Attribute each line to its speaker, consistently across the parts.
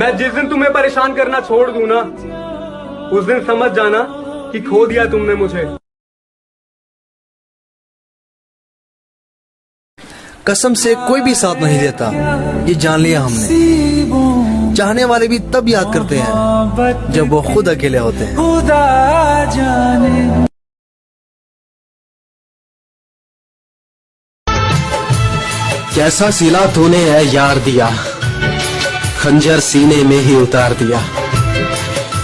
Speaker 1: मैं जिस दिन तुम्हें परेशान करना छोड़ दूं ना, उस दिन समझ जाना कि खो दिया तुमने मुझे।
Speaker 2: कसम से कोई भी साथ नहीं देता, ये जान लिया हमने। चाहने वाले भी तब याद करते हैं जब वो खुद अकेले होते हैं।
Speaker 3: कैसा सिला तूने है यार दिया, खंजर सीने में ही उतार दिया।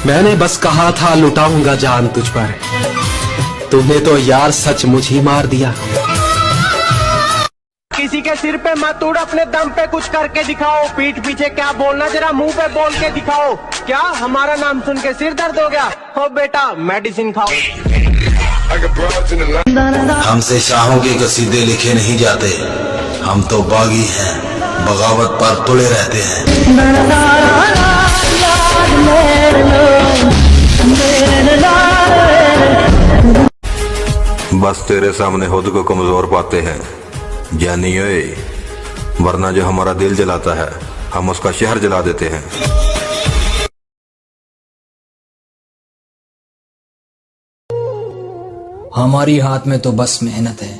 Speaker 3: मैंने बस कहा था लुटाऊंगा जान तुझ पर, तूने तो यार सचमुच ही मार दिया।
Speaker 4: किसी के सिर पे मत उड़, अपने दम पे कुछ करके दिखाओ। पीठ पीछे क्या बोलना, जरा मुंह पे बोल के दिखाओ। क्या हमारा नाम सुन के सिर दर्द हो गया? हो बेटा मेडिसिन खाओ।
Speaker 5: हमसे शाहों के कसीदे लिखे नहीं जाते, हम तो बागी हैं, बगावत पर तुले रहते हैं। बस तेरे सामने खुद को कमजोर पाते हैं ज्ञानी ओए, वरना जो हमारा दिल जलाता है हम उसका शहर जला देते हैं।
Speaker 2: हमारी हाथ में तो बस मेहनत है,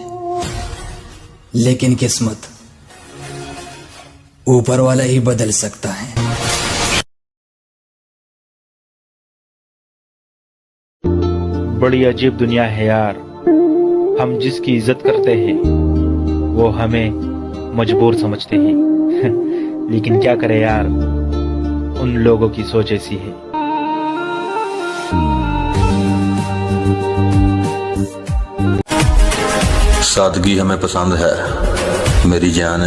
Speaker 2: लेकिन किस्मत ऊपर वाला ही बदल सकता है।
Speaker 6: बड़ी अजीब दुनिया है यार, हम जिसकी इज्जत करते हैं वो हमें मजबूर समझते हैं। लेकिन क्या करें यार, उन लोगों की सोच ऐसी है।
Speaker 5: सादगी हमें पसंद है मेरी जान,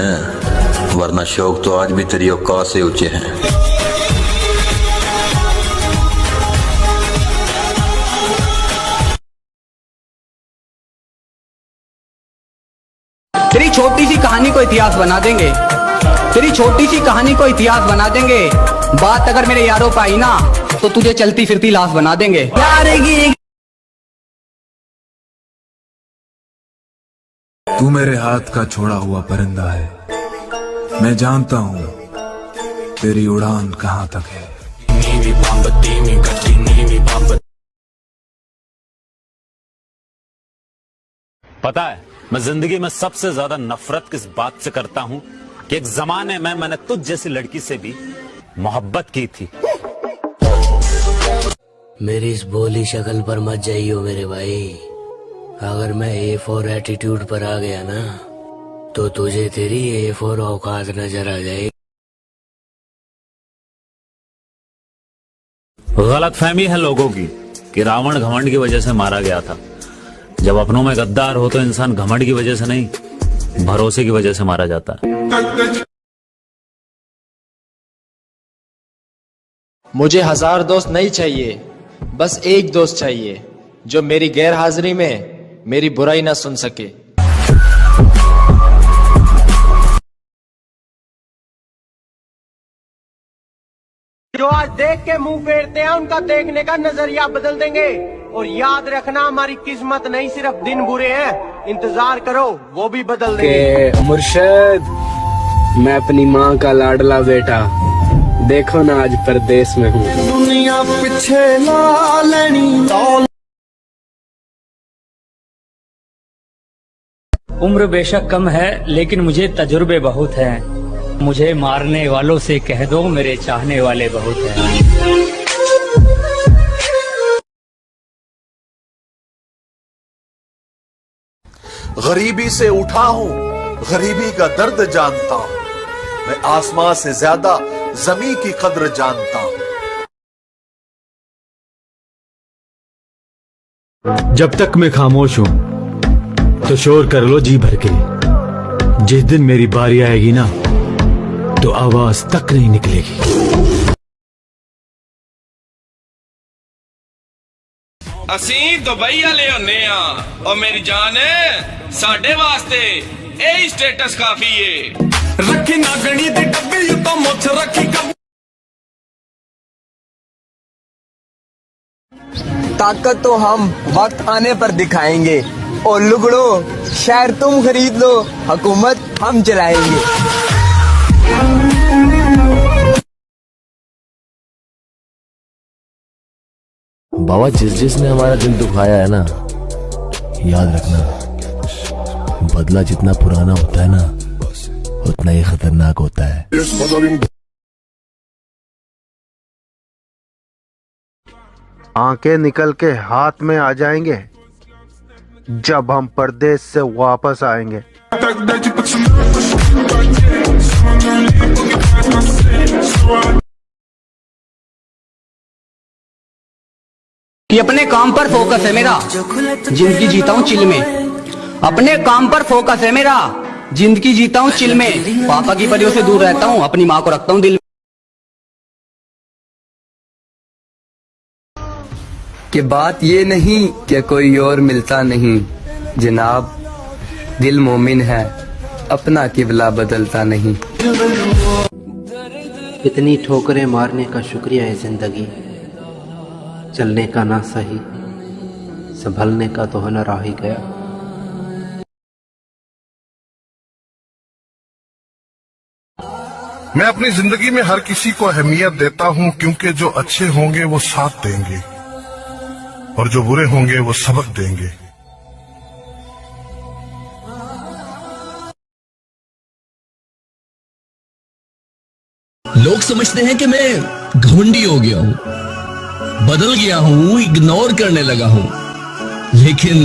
Speaker 5: वरना शौक तो आज भी तेरी औकात से ऊंचे हैं।
Speaker 7: तेरी छोटी सी कहानी को इतिहास बना देंगे, तेरी छोटी सी कहानी को इतिहास बना देंगे। बात अगर मेरे यारों पे आई ना, तो तुझे चलती फिरती लाश बना देंगे।
Speaker 8: तू मेरे हाथ का छोड़ा हुआ परिंदा है, मैं जानता हूँ तेरी उड़ान कहाँ तक है।
Speaker 9: पता है मैं जिंदगी में सबसे ज्यादा नफरत किस बात से करता हूँ कि एक जमाने में मैंने तुझ जैसी लड़की से भी मोहब्बत की थी।
Speaker 10: मेरी इस भोली शक्ल पर मत जाइयो मेरे भाई, अगर मैं A4 एटीट्यूड पर आ गया ना, तो तुझे तेरी A4 औकात नजर आ जाएगी।
Speaker 9: गलतफहमी है लोगों की कि रावण घमंड की वजह से मारा गया था। जब अपनों में गद्दार हो तो इंसान घमंड की वजह से नहीं, भरोसे की वजह से मारा जाता है।
Speaker 11: मुझे 1000 दोस्त नहीं चाहिए, बस एक दोस्त चाहिए जो मेरी गैर हाजिरी में मेरी बुराई ना सुन सके।
Speaker 4: जो आज देख के मुंह फेरते हैं, उनका देखने का नजरिया बदल देंगे। और याद रखना, हमारी किस्मत नहीं सिर्फ दिन बुरे हैं, इंतजार करो वो भी बदल देंगे।
Speaker 12: मुर्शद, मैं अपनी माँ का लाडला बेटा, देखो ना आज परदेश में हूँ। दुनिया पीछे ला लेनी।
Speaker 13: उम्र बेशक कम है, लेकिन मुझे तजुर्बे बहुत हैं। मुझे मारने वालों से कह दो मेरे चाहने वाले बहुत हैं।
Speaker 14: गरीबी से उठा हूँ, गरीबी का दर्द जानता हूँ, मैं आसमां से ज्यादा जमीन की कद्र जानता हूँ।
Speaker 8: जब तक मैं खामोश हूं तो शोर कर लो जी भर के, जिस दिन मेरी बारी आएगी ना, तो आवाज तक नहीं निकलेगी।
Speaker 15: असी दुबई वाले होने और मेरी जान साडे वास्ते यही स्टेटस काफी है। रखी नागणी दी डब्बी तो मुछ रखी
Speaker 7: ताकत तो हम वक्त आने पर दिखाएंगे। और लुगड़ो शहर तुम खरीद लो, हुकूमत हम चलाएंगे।
Speaker 16: बाबा, जिसने हमारा दिल दुखाया है ना, याद रखना, बदला जितना पुराना होता है ना, उतना ही खतरनाक होता है।
Speaker 17: आंखें निकल के हाथ में आ जाएंगे जब हम परदेश से वापस आएंगे।
Speaker 7: कि अपने काम पर फोकस है मेरा, जिंदगी जीता हूँ चिल में। अपने काम पर फोकस है मेरा, जिंदगी जीता हूँ चिल में। पापा की परियों से दूर रहता हूँ, अपनी माँ को रखता हूँ दिल में।
Speaker 18: कि बात ये नहीं कि कोई और मिलता नहीं जनाब, दिल मोमिन है, अपना किबला बदलता नहीं।
Speaker 19: इतनी ठोकरें मारने का शुक्रिया है जिंदगी, चलने का ना सही, संभलने का तो हुनर आ ही गया।
Speaker 20: मैं अपनी जिंदगी में हर किसी को अहमियत देता हूँ, क्योंकि जो अच्छे होंगे वो साथ देंगे और जो बुरे होंगे वो सबक देंगे।
Speaker 21: लोग समझते हैं कि मैं घमंडी हो गया हूं, बदल गया हूं, इग्नोर करने लगा हूं, लेकिन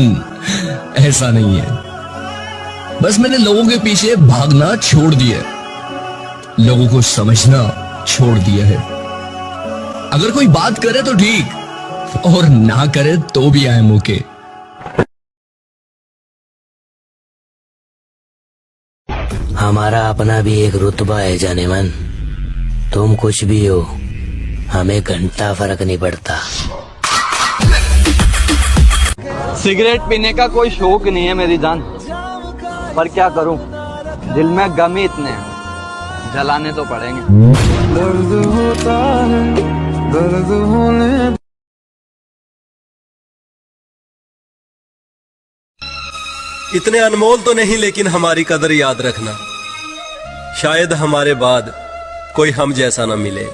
Speaker 21: ऐसा नहीं है। बस मैंने लोगों के पीछे भागना छोड़ दिया है, लोगों को समझना छोड़ दिया है। अगर कोई बात करे तो ठीक, और ना करे तो भी आए मौके।
Speaker 10: हमारा अपना भी एक रुतबा है जाने मन, तुम कुछ भी हो, हमें घंटा फर्क नहीं पड़ता।
Speaker 22: सिगरेट पीने का कोई शौक नहीं है मेरी जान, पर क्या करूं, दिल में गम ही इतने हैं, जलाने तो पड़ेंगे। दर्द होता है, दर्द होने।
Speaker 3: इतने अनमोल तो नहीं, लेकिन हमारी कदर याद रखना, शायद हमारे बाद कोई हम जैसा ना मिले।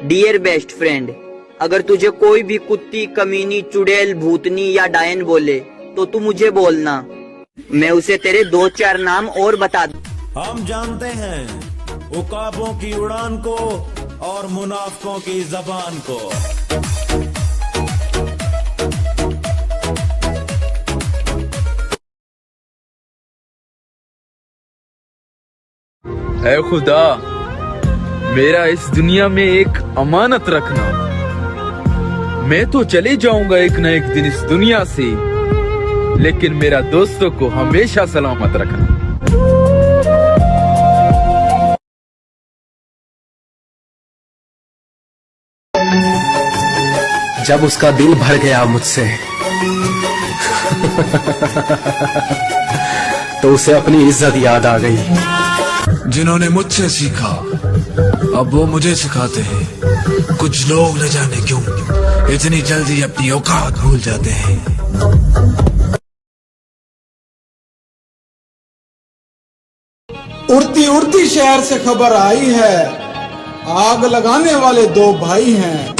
Speaker 23: डियर बेस्ट फ्रेंड, अगर तुझे कोई भी कुत्ती, कमीनी, चुड़ैल, भूतनी या डायन बोले तो तू मुझे बोलना, मैं उसे तेरे 2-4 नाम और बता दूं।
Speaker 24: हम जानते हैं उकाबों की उड़ान को और मुनाफिकों की जबान को।
Speaker 25: ऐ खुदा, मेरा इस दुनिया में एक अमानत रखना। मैं तो चले जाऊंगा एक न एक दिन इस दुनिया से, लेकिन मेरा दोस्तों को हमेशा सलामत रखना।
Speaker 3: जब उसका दिल भर गया मुझसे तो उसे अपनी इज्जत याद आ गई।
Speaker 8: जिन्होंने मुझसे सीखा अब वो मुझे सिखाते हैं। कुछ लोग न जाने क्यों इतनी जल्दी अपनी औकात भूल जाते हैं।
Speaker 26: उड़ती उड़ती शहर से खबर आई है, आग लगाने वाले 2 भाई हैं।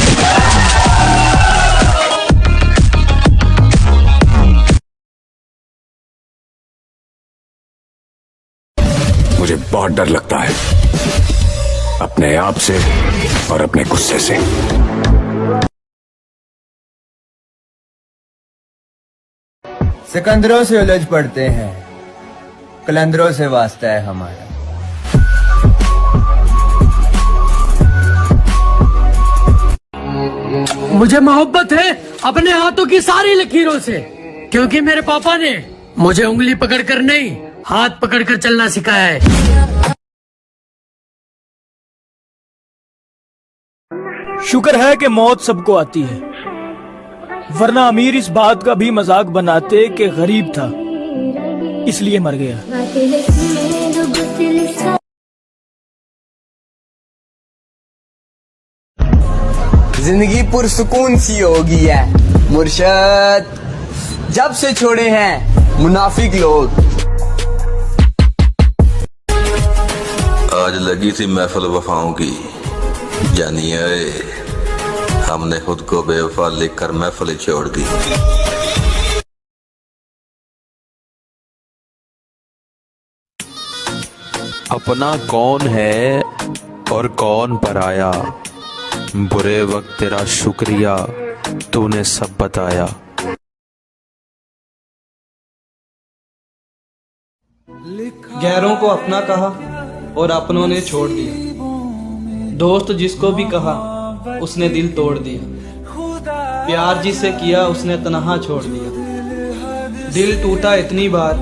Speaker 27: मुझे बहुत डर लगता है अपने आप से और अपने गुस्से से।
Speaker 28: सिकंदरों से उलझ पड़ते हैं, कलंदरों से वास्ता है हमारा।
Speaker 13: मुझे मोहब्बत है अपने हाथों की सारी लकीरों से, क्योंकि मेरे पापा ने मुझे उंगली पकड़कर नहीं, हाथ पकड़कर चलना सिखाया है।
Speaker 29: शुक्र है कि मौत सबको आती है, वरना अमीर इस बात का भी मजाक बनाते कि गरीब था इसलिए मर गया।
Speaker 28: जिंदगी पुरसुकून सी होगी है मुर्शद, जब से छोड़े हैं मुनाफिक लोग।
Speaker 5: आज लगी थी महफिल वफाओं की, जानिए हमने खुद को बेवफा लिखकर महफिल छोड़ दी।
Speaker 1: अपना कौन है और कौन पराया, बुरे वक्त तेरा शुक्रिया तूने सब बताया।
Speaker 22: गैरों को अपना कहा और अपनों ने छोड़ दिया, दोस्त जिसको भी कहा उसने दिल तोड़ दिया, प्यार जिसे किया उसने तन्हा छोड़ दिया। दिल टूटा इतनी बार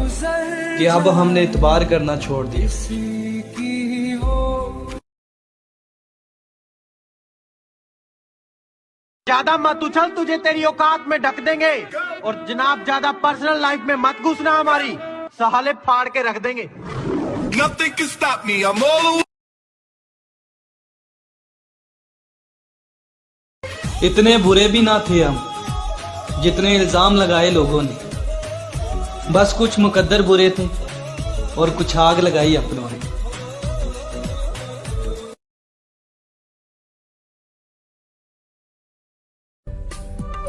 Speaker 22: कि अब हमने इतबार करना छोड़ दिया।
Speaker 2: ज्यादा मत उछल, तुझे तेरी औकात में ढक देंगे। और जनाब ज्यादा पर्सनल लाइफ में मत घुसना, हमारी साले फाड़ के रख देंगे। Nothing can stop me, I'm all
Speaker 22: इतने बुरे भी ना थे हम जितने इल्जाम लगाए लोगों ने, बस कुछ मुकद्दर बुरे थे और कुछ आग लगाई अपनों ने।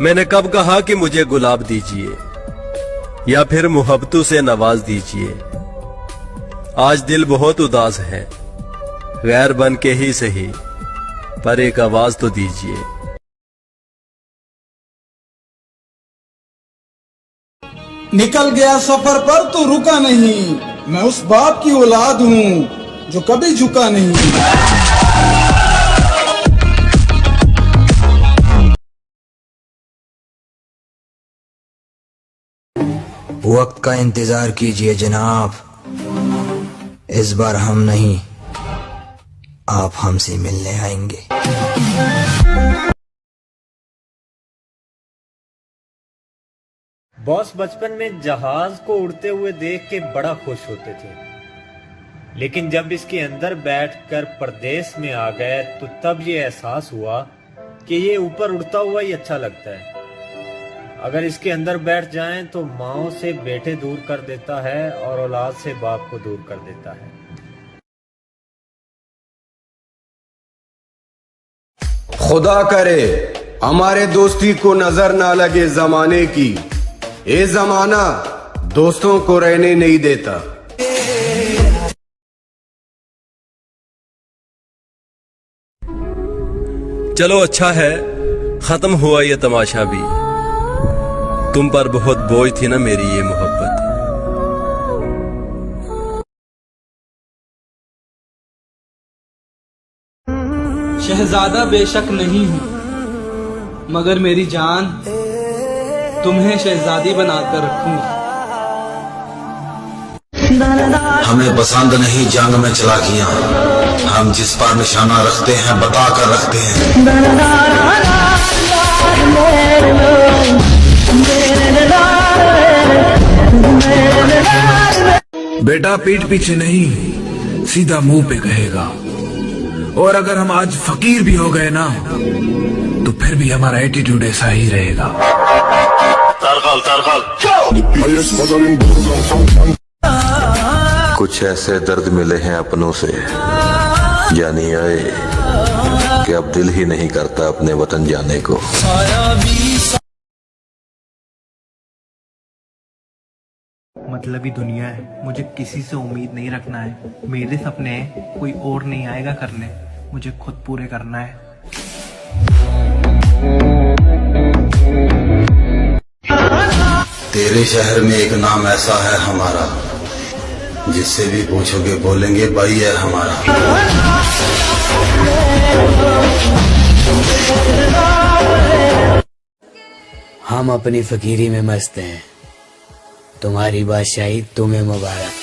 Speaker 4: मैंने कब कहा कि मुझे गुलाब दीजिए या फिर मोहब्बतों से नवाज दीजिए। आज दिल बहुत उदास है, गैर बन के ही सही पर एक आवाज तो दीजिए।
Speaker 26: निकल गया सफर पर तो रुका नहीं, मैं उस बाप की औलाद हूँ जो कभी झुका नहीं।
Speaker 6: वक्त का इंतजार कीजिए जनाब, इस बार हम नहीं आप हमसे मिलने आएंगे।
Speaker 9: बॉस बचपन में जहाज को उड़ते हुए देख के बड़ा खुश होते थे, लेकिन जब इसके अंदर बैठकर परदेश में आ गए तो तब ये एहसास हुआ कि ये ऊपर उड़ता हुआ ही अच्छा लगता है। अगर इसके अंदर बैठ जाएं तो माओ से बेटे दूर कर देता है और औलाद से बाप को दूर कर देता है।
Speaker 11: खुदा करे हमारे दोस्ती को नजर ना लगे जमाने की, ये जमाना दोस्तों को रहने नहीं देता।
Speaker 4: चलो अच्छा है खत्म हुआ ये तमाशा भी, तुम पर बहुत बोझ थी ना मेरी ये मोहब्बत।
Speaker 22: शहजादा बेशक नहीं हूं, मगर मेरी जान तुम्हें शहजादी बनाकर रखूंगा।
Speaker 5: हमें पसंद नहीं जंग में चलाकियां, हम जिस पर निशाना रखते हैं बता कर रखते हैं।
Speaker 12: बेटा पीठ पीछे नहीं सीधा मुंह पे कहेगा, और अगर हम आज फकीर भी हो गए ना तो फिर भी हमारा एटीट्यूड ऐसा ही रहेगा।
Speaker 5: कुछ ऐसे दर्द मिले हैं अपनों से, जानिए कि अब दिल ही नहीं करता अपने वतन जाने को।
Speaker 19: मतलबी दुनिया है, मुझे किसी से उम्मीद नहीं रखना है। मेरे सपने हैं, कोई और नहीं आएगा करने, मुझे खुद पूरे करना है।
Speaker 5: तेरे शहर में एक नाम ऐसा है हमारा, जिससे भी पूछोगे बोलेंगे भाई है हमारा।
Speaker 10: हम अपनी फकीरी में मस्त हैं, तुम्हारी बादशाही तुम्हें मुबारक।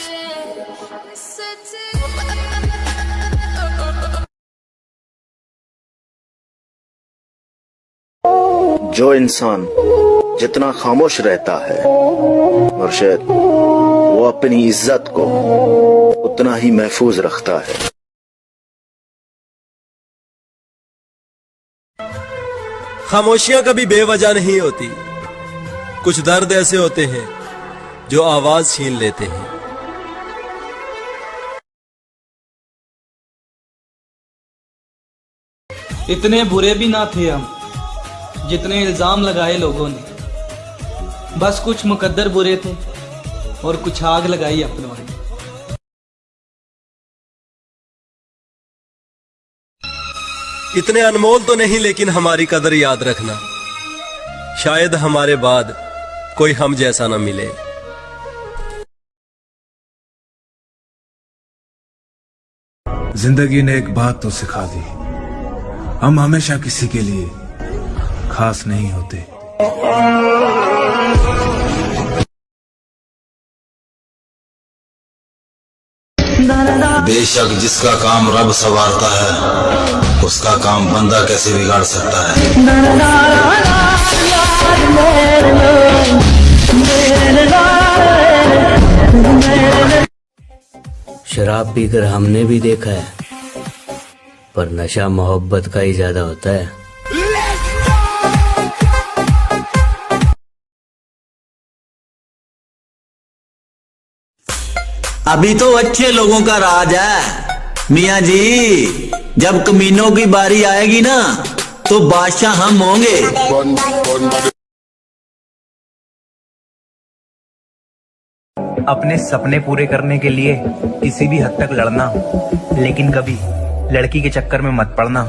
Speaker 14: जो इंसान जितना खामोश रहता है मुर्शिद, वो अपनी इज्जत को उतना ही महफूज रखता है।
Speaker 4: खामोशियां कभी बेवजह नहीं होती, कुछ दर्द ऐसे होते हैं जो आवाज छीन लेते हैं।
Speaker 7: इतने बुरे भी ना थे हम जितने इल्जाम लगाए लोगों ने। बस कुछ मुकद्दर बुरे थे और कुछ आग लगाई अपनों ने।
Speaker 4: इतने अनमोल तो नहीं, लेकिन हमारी कदर याद रखना। शायद हमारे बाद कोई हम जैसा ना मिले।
Speaker 12: जिंदगी ने एक बात तो सिखा दी, हम हमेशा किसी के लिए खास नहीं होते।
Speaker 14: बेशक जिसका काम रब संवारता है, उसका काम बंदा कैसे बिगाड़ सकता है।
Speaker 10: शराब पीकर हमने भी देखा है, पर नशा मोहब्बत का ही ज्यादा होता है।
Speaker 15: अभी तो अच्छे लोगों का राज है मियाँ जी, जब कमीनों की बारी आएगी ना तो बादशाह हम होंगे।
Speaker 16: अपने सपने पूरे करने के लिए किसी भी हद तक लड़ना, लेकिन कभी लड़की के चक्कर में मत पड़ना।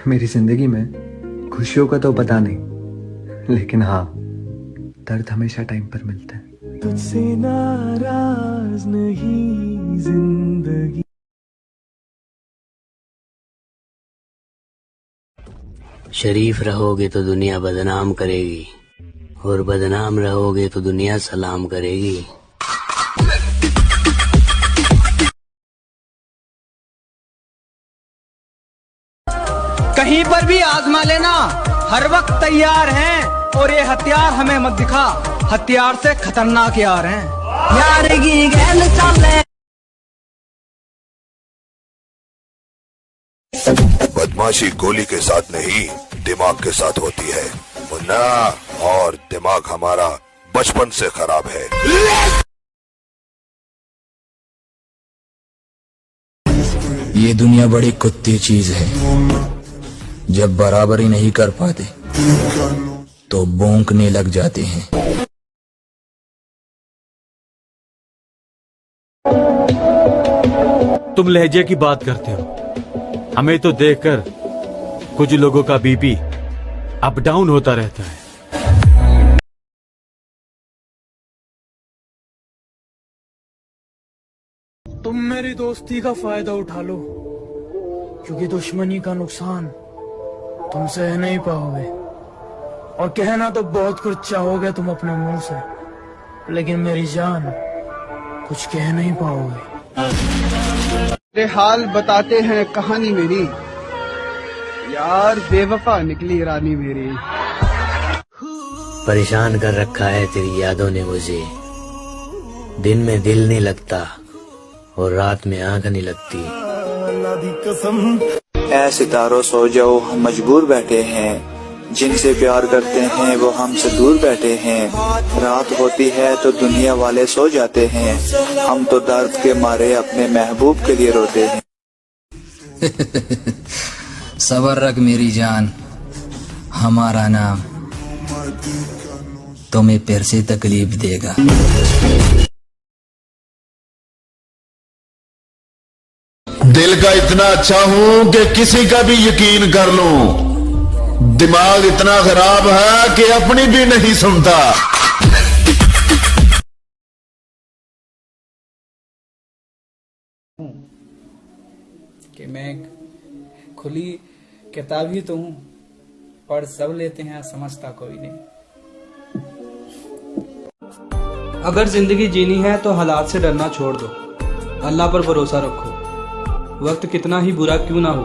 Speaker 19: मेरी जिंदगी में खुशियों का तो पता नहीं, लेकिन हाँ, दर्द हमेशा टाइम पर मिलता है।
Speaker 17: तुझसे नाराज नहीं जिंदगी।
Speaker 10: शरीफ रहोगे तो दुनिया बदनाम करेगी, और बदनाम रहोगे तो दुनिया सलाम करेगी।
Speaker 16: कहीं पर भी आजमा लेना, हर वक्त तैयार हैं, और ये हथियार हमें मत दिखा, हथियार से खतरनाक यार हैं। यार की गैल चले।
Speaker 18: बदमाशी गोली के साथ नहीं, दिमाग के साथ होती है मुन्ना, और दिमाग हमारा बचपन से खराब है।
Speaker 6: ये दुनिया बड़ी कुत्ती चीज है, जब बराबरी नहीं कर पाते तो भौंकने लग जाते हैं।
Speaker 8: तुम लहजे की बात करते हो, हमें तो देखकर कुछ लोगों का बीपी अप डाउन होता रहता है।
Speaker 29: तुम मेरी दोस्ती का फायदा उठा लो, क्योंकि दुश्मनी का नुकसान तुम सह नहीं पाओगे। और कहना तो बहुत कुछ चाहोगे तुम अपने मुंह से, लेकिन मेरी जान कुछ कह नहीं पाओगे।
Speaker 26: तेरे हाल बताते हैं कहानी मेरी, यार बेवफा निकली रानी मेरी।
Speaker 10: परेशान कर रखा है तेरी यादों ने मुझे, दिन में दिल नहीं लगता और रात में आंख नहीं लगती।
Speaker 20: ऐ सितारों सो जाओ, हम मजबूर बैठे हैं, जिनसे प्यार करते हैं वो हमसे दूर बैठे हैं। रात होती है तो दुनिया वाले सो जाते हैं, हम तो दर्द के मारे अपने महबूब के लिए रोते हैं।
Speaker 6: सबर रख मेरी जान, हमारा नाम तुम्हें फिर से तकलीफ देगा।
Speaker 18: दिल का इतना अच्छा हूं कि किसी का भी यकीन कर लूं, दिमाग इतना खराब है कि अपनी भी नहीं सुनता।
Speaker 21: कि मैं खुली किताब ही तो हूं, पढ़ सब लेते हैं, समझता कोई नहीं।
Speaker 16: अगर जिंदगी जीनी है तो हालात से डरना छोड़ दो, अल्लाह पर भरोसा रखो। वक्त कितना ही बुरा क्यों ना हो,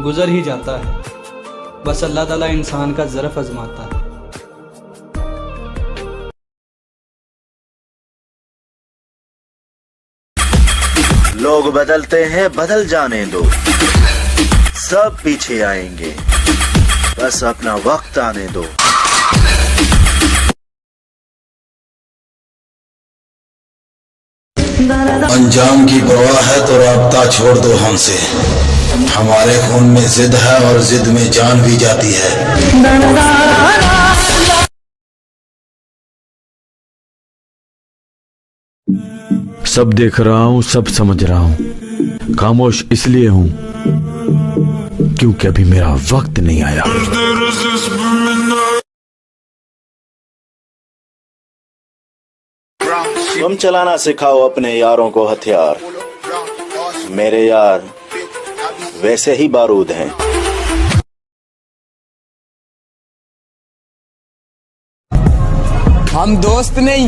Speaker 16: गुजर ही जाता है, बस अल्लाह ताला इंसान का ज़र्फ आजमाता है।
Speaker 14: लोग बदलते हैं, बदल जाने दो, सब पीछे आएंगे, बस अपना वक्त आने दो।
Speaker 6: अंजाम की परवाह है तो राब्ता छोड़ दो हमसे। हमारे खून में जिद है और जिद में जान भी जाती है।
Speaker 8: सब देख रहा हूं, सब समझ रहा हूं। खामोश इसलिए हूं क्योंकि अभी मेरा वक्त नहीं आया।
Speaker 14: तुम चलाना सिखाओ अपने यारों को हथियार। मेरे यार वैसे ही बारूद हैं।
Speaker 1: हम दोस्त नहीं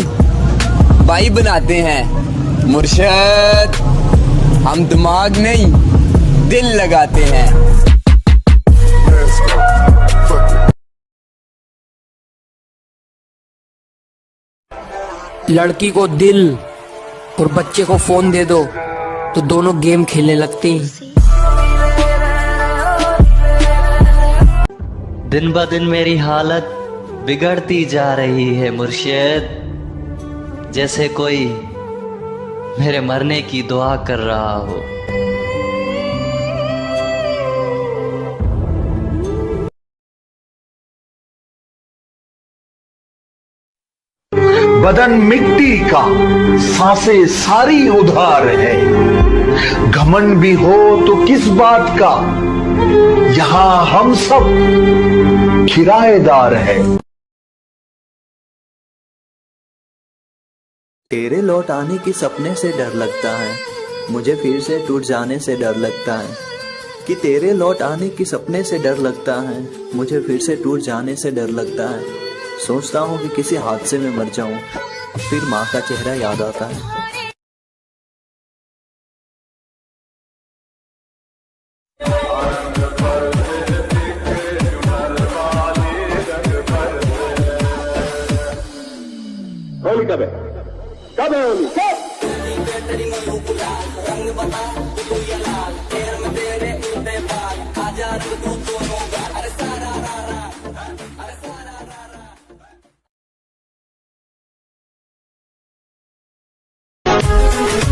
Speaker 1: भाई बनाते हैं मुर्शद। हम दिमाग नहीं दिल लगाते हैं।
Speaker 10: लड़की को दिल और बच्चे को फोन दे दो तो दोनों गेम खेलने लगते हैं।
Speaker 22: दिन ब दिन मेरी हालत बिगड़ती जा रही है मुर्शिद, जैसे कोई मेरे मरने की दुआ कर रहा हो।
Speaker 18: बदन मिट्टी का, सांसें सारी उधार है। घमंड भी हो तो किस बात का, यहां हम सब किराएदार हैं।
Speaker 2: तेरे लौट आने की सपने से डर लगता है, मुझे फिर से टूट जाने से डर लगता है। कि तेरे लौट आने की सपने से डर लगता है, मुझे फिर से टूट जाने से डर लगता है। सोचता हूँ कि किसी हादसे में मर जाऊं, फिर माँ का चेहरा याद आता है।
Speaker 18: होली कब है? कब है होली?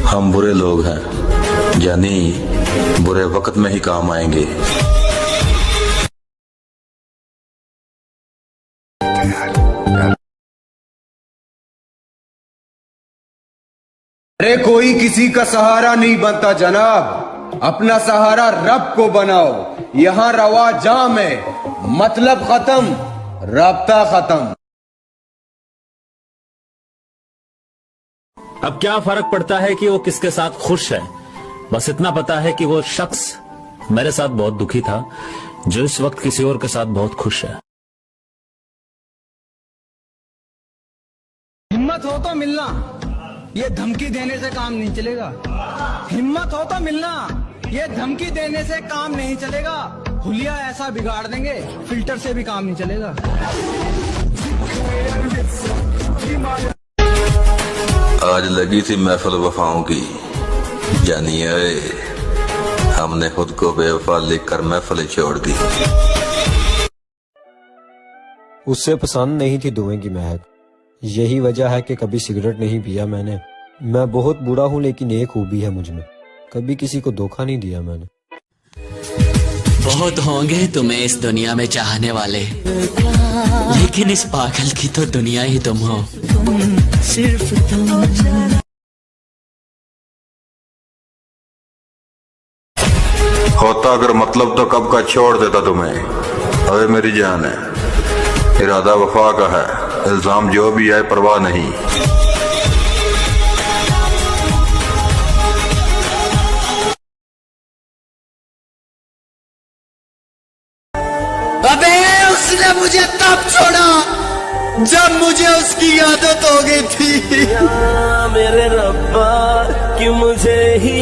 Speaker 5: हम बुरे लोग हैं, यानी बुरे वक्त में ही काम आएंगे।
Speaker 11: अरे कोई किसी का सहारा नहीं बनता जनाब, अपना सहारा रब को बनाओ। यहाँ रवा जाम है, मतलब खत्म, राब्ता खत्म।
Speaker 8: अब क्या फर्क पड़ता है कि वो किसके साथ खुश है, बस इतना पता है कि वो शख्स मेरे साथ बहुत दुखी था, जो इस वक्त किसी और के साथ बहुत खुश है।
Speaker 21: हिम्मत हो तो मिलना, ये धमकी देने से काम नहीं चलेगा। हिम्मत हो तो मिलना, ये धमकी देने से काम नहीं चलेगा। हुलिया ऐसा बिगाड़ देंगे, फिल्टर से भी काम नहीं चलेगा।
Speaker 5: आज लगी थी महफिल वफाओं की, जानिए हमने खुद को बेवफा लिखकर महफिल छोड़ दी।
Speaker 3: उससे पसंद नहीं थी धुएं की महक, यही वजह है कि कभी सिगरेट नहीं पिया मैंने। मैं बहुत बुरा हूँ लेकिन एक खूबी है मुझ में, कभी किसी को धोखा नहीं दिया मैंने।
Speaker 13: बहुत होंगे तुम्हें इस दुनिया में चाहने वाले, लेकिन इस पागल की तो दुनिया ही तुम हो। सिर्फ तुम।
Speaker 5: होता अगर मतलब तो कब का छोड़ देता तुम्हें। अबे मेरी जान है, इरादा वफा का है, इल्जाम जो भी आए परवाह नहीं।
Speaker 15: अबे उसने मुझे तब छोड़ा जब मुझे उसकी आदत हो गई थी। मेरे रब्बा कि मुझे ही।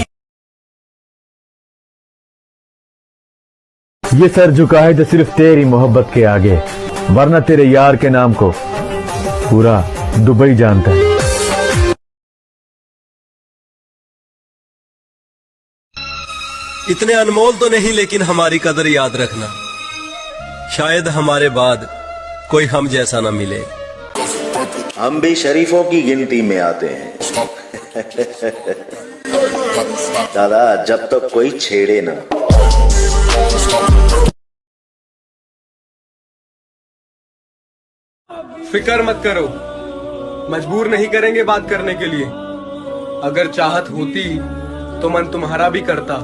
Speaker 8: ये सर झुका है तो सिर्फ तेरी मोहब्बत के आगे, वरना तेरे यार के नाम को पूरा दुबई जानता है।
Speaker 4: इतने अनमोल तो नहीं, लेकिन हमारी कदर याद रखना। शायद हमारे बाद कोई हम जैसा ना मिले।
Speaker 14: हम भी शरीफों की गिनती में आते हैं। दादा जब तक कोई छेड़े ना।
Speaker 4: फिक्र मत करो, मजबूर नहीं करेंगे बात करने के लिए। अगर चाहत होती तो मन तुम्हारा भी करता।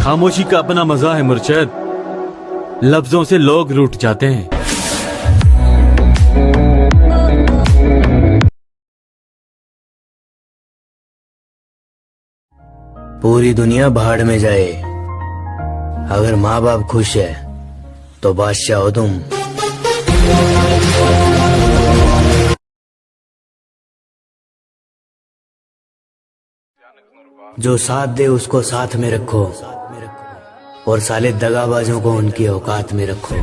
Speaker 8: खामोशी का अपना मजा है मुर्शद, लफ्जों से लोग रूठ जाते हैं।
Speaker 10: पूरी दुनिया भाड़ में जाए, अगर माँ बाप खुश है तो बादशाह हो तुम। जो साथ दे उसको साथ में रखो, और साले दगाबाजों को उनकी औकात में रखो।